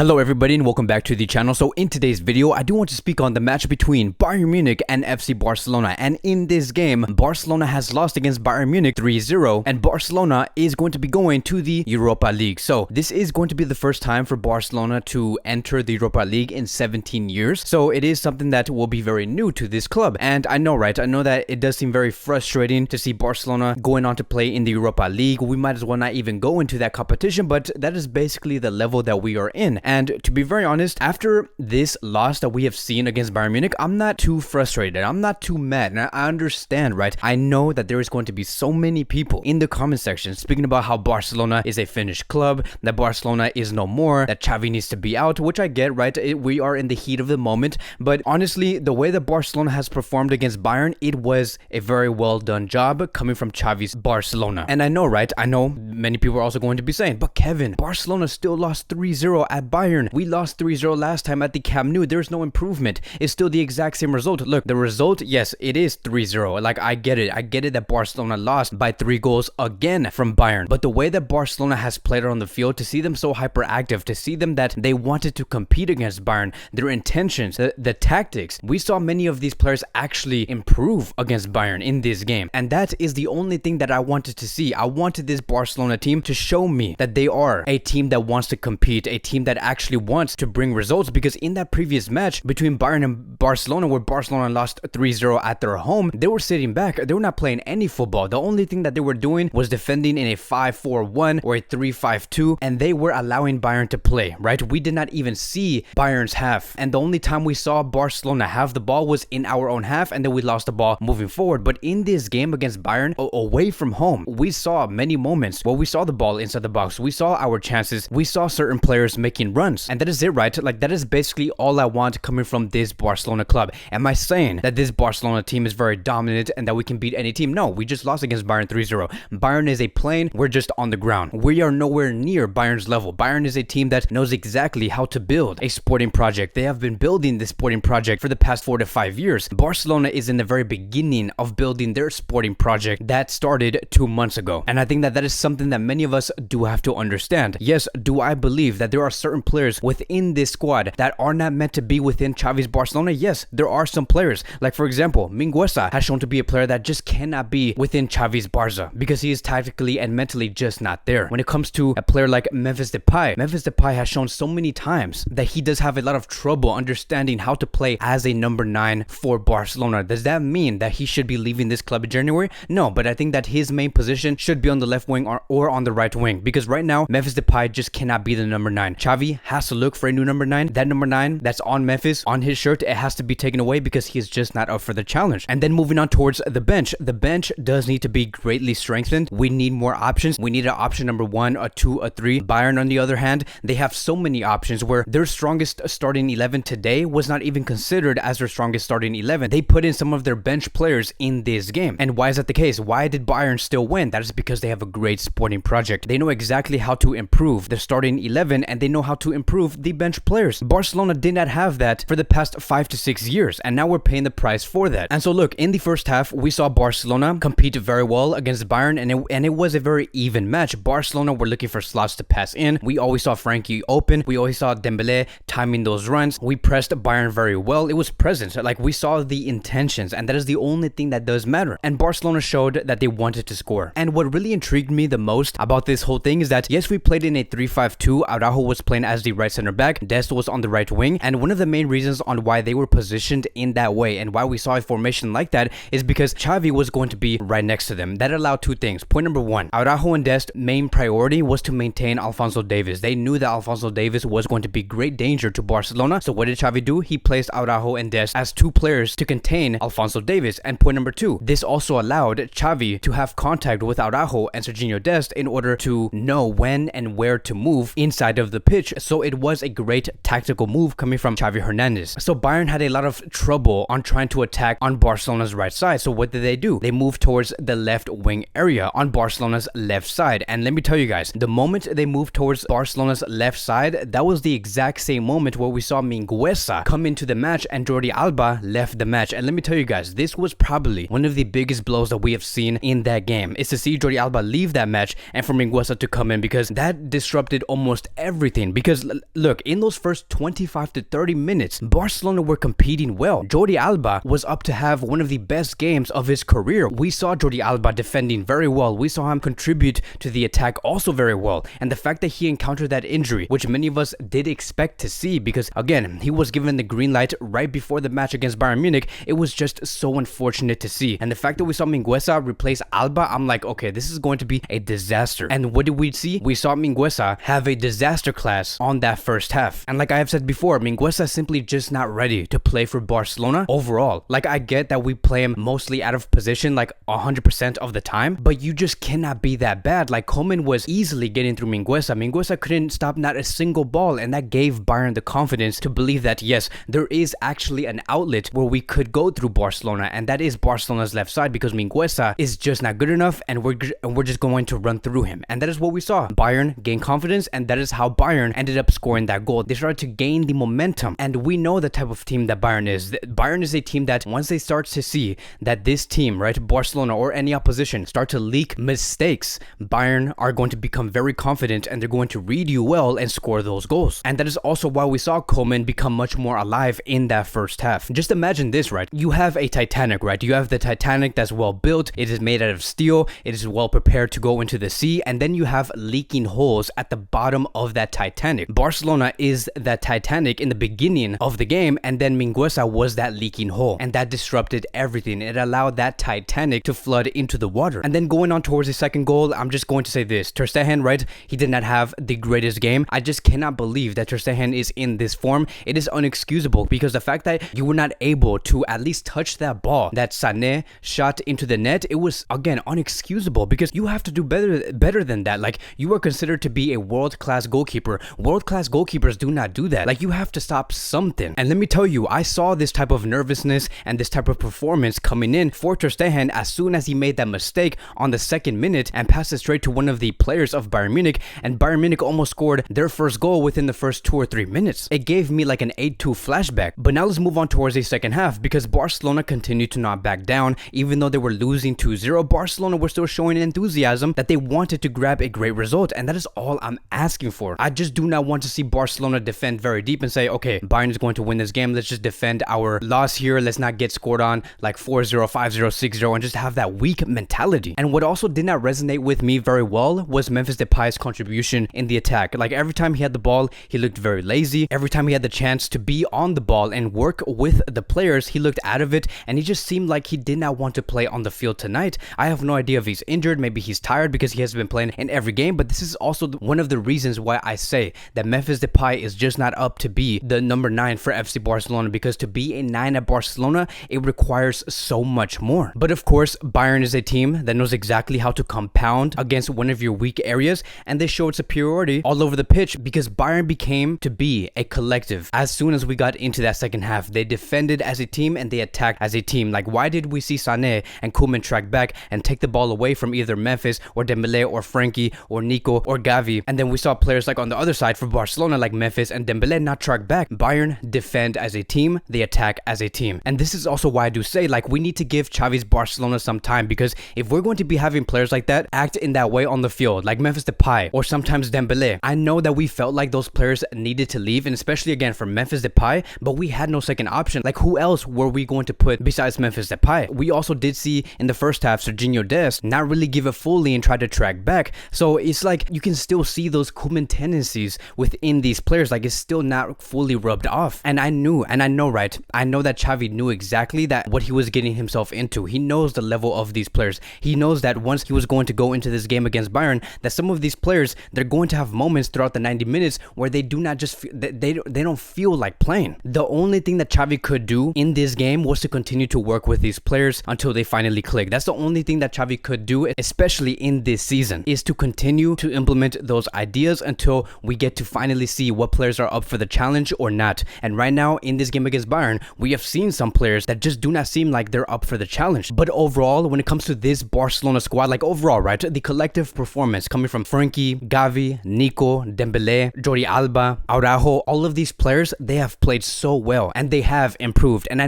Hello everybody and welcome back to the channel. So in today's video, I do want to speak on the match between Bayern Munich and FC Barcelona. And in this game, Barcelona has lost against Bayern Munich 3-0 and Barcelona is going to be going to the Europa League. So this is going to be the first time for Barcelona to enter the Europa League in 17 years. So it is something that will be very new to this club. And I know, right? I know that it does seem very frustrating to see Barcelona going on to play in the Europa League. We might as well not even go into that competition, but that is basically the level that we are in. And to be very honest, after this loss that we have seen against Bayern Munich, I'm not too frustrated. I'm not too mad. And I understand, right? I know that there is going to be so many people in the comment section speaking about how Barcelona is a finished club, that Barcelona is no more, that Xavi needs to be out, which I get, right? We are in the heat of the moment. But honestly, the way that Barcelona has performed against Bayern, it was a very well done job coming from Xavi's Barcelona. And I know, right? I know many people are also going to be saying, but Kevin, Barcelona still lost 3-0 at Bayern. We lost 3-0 last time at the Camp Nou. There's no improvement. It's still the exact same result. Look, the result, yes, it is 3-0. Like, I get it. I get it that Barcelona lost by 3 goals again from Bayern. But the way that Barcelona has played on the field, to see them so hyperactive, to see them that they wanted to compete against Bayern, their intentions, the tactics, we saw many of these players actually improve against Bayern in this game. And that is the only thing that I wanted to see. I wanted this Barcelona team to show me that they are a team that wants to compete, a team that actually wants to bring results, because in that previous match between Bayern and Barcelona, where Barcelona lost 3-0 at their home, they were sitting back. They were not playing any football. The only thing that they were doing was defending in a 5-4-1 or a 3-5-2, and they were allowing Bayern to play, right? We did not even see Bayern's half, and the only time we saw Barcelona have the ball was in our own half, and then we lost the ball moving forward. But in this game against Bayern, away from home, we saw many moments where we saw the ball inside the box. We saw our chances. We saw certain players making runs, and that is it, right? Like, that is basically all I want coming from this Barcelona club. Am I saying that this Barcelona team is very dominant and that we can beat any team? No, we just lost against Bayern 3-0. Bayern is a plane. We're just on the ground. We are nowhere near Bayern's level. Bayern is a team that knows exactly how to build a sporting project. They have been building this sporting project for the past 4 to 5 years. Barcelona is in the very beginning of building their sporting project that started 2 months ago. And I think that that is something that many of us do have to understand. Yes, do I believe that there are certain players within this squad that are not meant to be within Xavi's Barcelona? Yes, there are some players. Like, for example, Mingueza has shown to be a player that just cannot be within Xavi's Barca because he is tactically and mentally just not there. When it comes to a player like Memphis Depay has shown so many times that he does have a lot of trouble understanding how to play as a number 9 for Barcelona. Does that mean that he should be leaving this club in January? No, but I think that his main position should be on the left wing or on the right wing, because right now Memphis Depay just cannot be the number 9. Xavi has to look for a new number 9. That number 9 that's on Memphis, on his shirt, it has to be taken away because he is just not up for the challenge. And then moving on towards the bench does need to be greatly strengthened. We need more options. We need an option number 1, a 2, a 3. Bayern, on the other hand, they have so many options where their strongest starting 11 today was not even considered as their strongest starting 11. They put in some of their bench players in this game. And why is that the case? Why did Bayern still win? That is because they have a great sporting project. They know exactly how to improve the starting 11 and they know how to improve the bench players. Barcelona did not have that for the past 5 to 6 years, and now we're paying the price for that. And so look, in the first half, we saw Barcelona compete very well against Bayern, and it was a very even match. Barcelona were looking for slots to pass in. We always saw Frankie open. We always saw Dembele timing those runs. We pressed Bayern very well. It was present. Like, we saw the intentions, and that is the only thing that does matter. And Barcelona showed that they wanted to score. And what really intrigued me the most about this whole thing is that, yes, we played in a 3-5-2. Araujo was playing as the right center back. Dest was on the right wing. And one of the main reasons on why they were positioned in that way and why we saw a formation like that is because Xavi was going to be right next to them. That allowed 2 things. Point number 1, Araujo and Dest's main priority was to maintain Alphonso Davies. They knew that Alphonso Davies was going to be great danger to Barcelona. So what did Xavi do? He placed Araujo and Dest as 2 players to contain Alphonso Davies. And point number 2, this also allowed Xavi to have contact with Araujo and Serginho Dest in order to know when and where to move inside of the pitch. So it was a great tactical move coming from Xavi Hernandez. So Bayern had a lot of trouble on trying to attack on Barcelona's right side. So what did they do? They moved towards the left wing area on Barcelona's left side. And let me tell you guys, the moment they moved towards Barcelona's left side, that was the exact same moment where we saw Mingueza come into the match and Jordi Alba left the match. And let me tell you guys, this was probably one of the biggest blows that we have seen in that game, is to see Jordi Alba leave that match and for Mingueza to come in, because that disrupted almost everything. Because Because look, in those first 25 to 30 minutes, Barcelona were competing well. Jordi Alba was up to have one of the best games of his career. We saw Jordi Alba defending very well. We saw him contribute to the attack also very well. And the fact that he encountered that injury, which many of us did expect to see, because again, he was given the green light right before the match against Bayern Munich, it was just so unfortunate to see. And the fact that we saw Mingueza replace Alba, I'm like, okay, this is going to be a disaster. And what did we see? We saw Mingueza have a disaster class on that first half. And like I have said before, Mingueza is simply just not ready to play for Barcelona overall. Like, I get that we play him mostly out of position like 100% of the time, but you just cannot be that bad. Like, Koeman was easily getting through Mingueza. Mingueza couldn't stop not a single ball, and that gave Bayern the confidence to believe that yes, there is actually an outlet where we could go through Barcelona, and that is Barcelona's left side, because Mingueza is just not good enough, and we're just going to run through him. And that is what we saw. Bayern gain confidence, and that is how Bayern ended up scoring that goal. They started to gain the momentum, and we know the type of team that Bayern is. Bayern is a team that once they start to see that this team, right, Barcelona or any opposition, start to leak mistakes, Bayern are going to become very confident, and they're going to read you well and score those goals. And that is also why we saw Koeman become much more alive in that first half. Just imagine this, right? You have a Titanic, right? You have the Titanic that's well built. It is made out of steel. It is well prepared to go into the sea. And then you have leaking holes at the bottom of that Titanic. Barcelona is that Titanic in the beginning of the game, and then Mingueza was that leaking hole, and that disrupted everything. It allowed that Titanic to flood into the water. And then going on towards the second goal, I'm just going to say this. Ter Stegen, right? He did not have the greatest game. I just cannot believe that Ter Stegen is in this form. It is unexcusable, because the fact that you were not able to at least touch that ball that Sané shot into the net, it was again unexcusable, because you have to do better than that. Like, you are considered to be a world-class goalkeeper. World-class goalkeepers do not do that. Like, you have to stop something. And let me tell you, I saw this type of nervousness and this type of performance coming in for Ter Stegen as soon as he made that mistake on the second minute and passed it straight to one of the players of Bayern Munich, and Bayern Munich almost scored their first goal within the first 2 or 3 minutes. It gave me like an 8-2 flashback. But now let's move on towards the second half, because Barcelona continued to not back down. Even though they were losing 2-0, Barcelona were still showing enthusiasm that they wanted to grab a great result, and that is all I'm asking for. I just do not want to see Barcelona defend very deep and say, okay, Bayern is going to win this game, let's just defend our loss here, let's not get scored on like 4-0, 5-0, 6-0, and just have that weak mentality. And what also did not resonate with me very well was Memphis Depay's contribution in the attack. Like, every time he had the ball, he looked very lazy. Every time he had the chance to be on the ball and work with the players, he looked out of it, and he just seemed like he did not want to play on the field tonight. I have no idea if he's injured, maybe he's tired, because he has been playing in every game, but this is also one of the reasons why I say that Memphis Depay is just not up to be the number 9 for FC Barcelona, because to be a 9 at Barcelona, it requires so much more. But of course, Bayern is a team that knows exactly how to compound against one of your weak areas, and they showed superiority all over the pitch, because Bayern became to be a collective. As soon as we got into that second half, they defended as a team and they attacked as a team. Like, why did we see Sané and Koeman track back and take the ball away from either Memphis or Dembélé or Frenkie or Nico or Xavi? And then we saw players like on the other side for Barcelona, like Memphis and Dembélé, not track back. Bayern defend as a team, they attack as a team. And this is also why I do say, like, we need to give Xavi's Barcelona some time, because if we're going to be having players like that act in that way on the field, like Memphis Depay or sometimes Dembélé, I know that we felt like those players needed to leave, and especially again for Memphis Depay, but we had no second option. Like, who else were we going to put besides Memphis Depay? We also did see in the first half Serginho Dest not really give it fully and try to track back. So it's like you can still see those Koeman tendencies within these players. Like, it's still not fully rubbed off. And I know, right? I know that Xavi knew exactly that what he was getting himself into. He knows the level of these players. He knows that once he was going to go into this game against Bayern, that some of these players, they're going to have moments throughout the 90 minutes where they do not just they don't feel like playing. The only thing that Xavi could do in this game was to continue to work with these players until they finally click. That's the only thing that Xavi could do, especially in this season, is to continue to implement those ideas until we get to finally see what players are up for the challenge or not. And right now in this game against Bayern, we have seen some players that just do not seem like they're up for the challenge. But overall, when it comes to this Barcelona squad, like overall, right, the collective performance coming from Frenkie, Xavi, Nico, Dembélé, Jordi Alba, Araujo, all of these players, they have played so well and they have improved. And I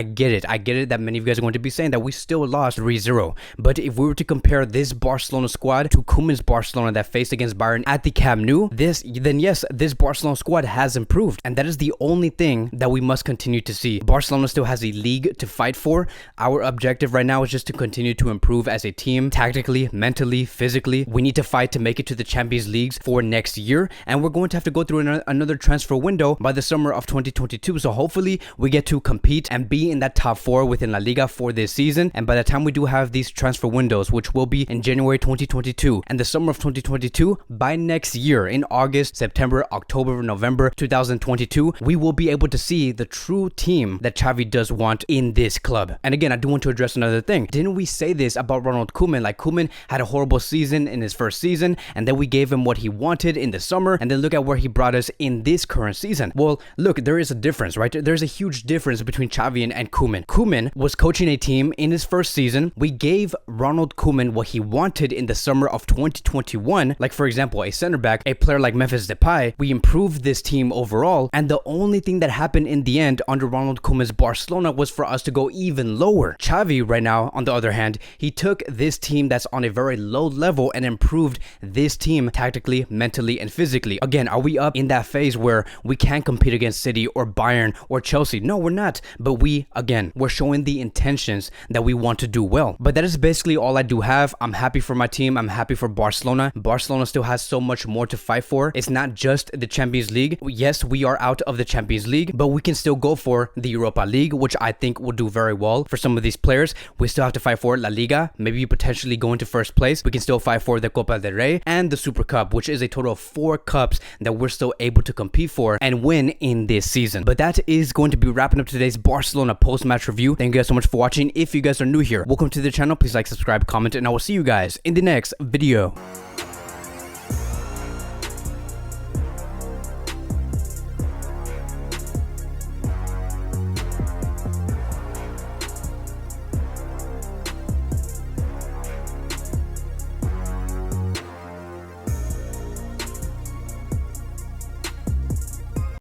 get it that many of you guys are going to be saying that we still lost 3-0. But if we were to compare this Barcelona squad to Koeman's Barcelona that faced against Bayern at the Camp new, then yes, this Barcelona squad has improved, and that is the only thing that we must continue to see. Barcelona still has a league to fight for. Our objective right now is just to continue to improve as a team, tactically, mentally, physically. We need to fight to make it to the Champions Leagues for next year, and we're going to have to go through another transfer window by the summer of 2022. So hopefully we get to compete and be in that top 4 within La Liga for this season. And by the time we do have these transfer windows, which will be in January 2022 and the summer of 2022, by next year in August, September, October, November 2022, we will be able to see the true team that Xavi does want in this club. And again, I do want to address another thing. Didn't we say this about Ronald Koeman? Like, Koeman had a horrible season in his first season, and then we gave him what he wanted in the summer, and then look at where he brought us in this current season. Well, look, there is a difference, right? There's a huge difference between Xavi and Koeman. Koeman was coaching a team in his first season. We gave Ronald Koeman what he wanted in the summer of 2021, like for example, a center back, a player like Memphis Depay. We improved this team overall, and the only thing that happened in the end under Ronald Koeman's Barcelona was for us to go even lower. Xavi right now, on the other hand, he took this team that's on a very low level and improved this team tactically, mentally, and physically. Again, are we up in that phase where we can't compete against City or Bayern or Chelsea? No, we're not. But we're showing the intentions that we want to do well. But that is basically all I do have. I'm happy for my team. I'm happy for Barcelona. Barcelona still has so much more to fight for. It's not just the Champions League. Yes, we are out of the Champions League, but we can still go for the Europa League, which I think will do very well for some of these players. We still have to fight for La Liga, maybe potentially go into first place. We can still fight for the Copa del Rey and the Super Cup, which is a total of 4 cups that we're still able to compete for and win in this season. But that is going to be wrapping up today's Barcelona post-match review. Thank you guys so much for watching. If you guys are new here, welcome to the channel. Please like, subscribe, comment, and I will see you guys in the next video.